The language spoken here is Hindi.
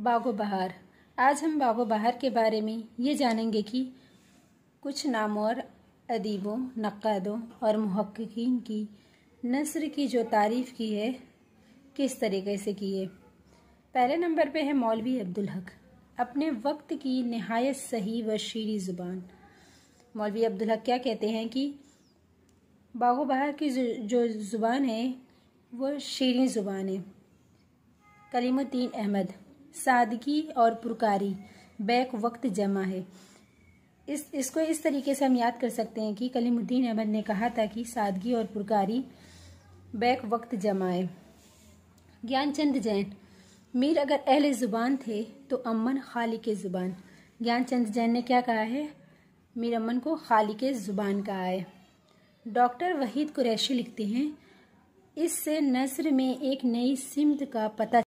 बागो बहार। आज हम बागो बहार के बारे में ये जानेंगे कि कुछ नामवर अदीबों, नक्कादों और मुहक्किकीन की नस्र की जो तारीफ़ की है किस तरीके से की है। पहले नंबर पे है मौलवी अब्दुल हक, अपने वक्त की नहायत सही व शीरी ज़ुबान। मौलवी अब्दुल हक क्या कहते हैं कि बागो बहार की जो ज़ुबान है वो शीरी ज़ुबान है। कलीमुद्दीन अहमद, सादगी और पुरकारी बैक वक्त जमा है। इसको इस तरीके से हम याद कर सकते हैं कि कलीमुद्दीन अहमद ने कहा था कि सादगी और पुरकारी बैक वक्त जमा है। ज्ञानचंद जैन, मीर अगर अहले ज़ुबान थे तो अमन खालिक ज़ुबान। ज्ञानचंद जैन ने क्या कहा है? मीर अमन को खालिक ज़ुबान कहा है। डॉक्टर वहीद कुरैशी लिखते हैं, इससे नस्र में एक नई सिमत का पता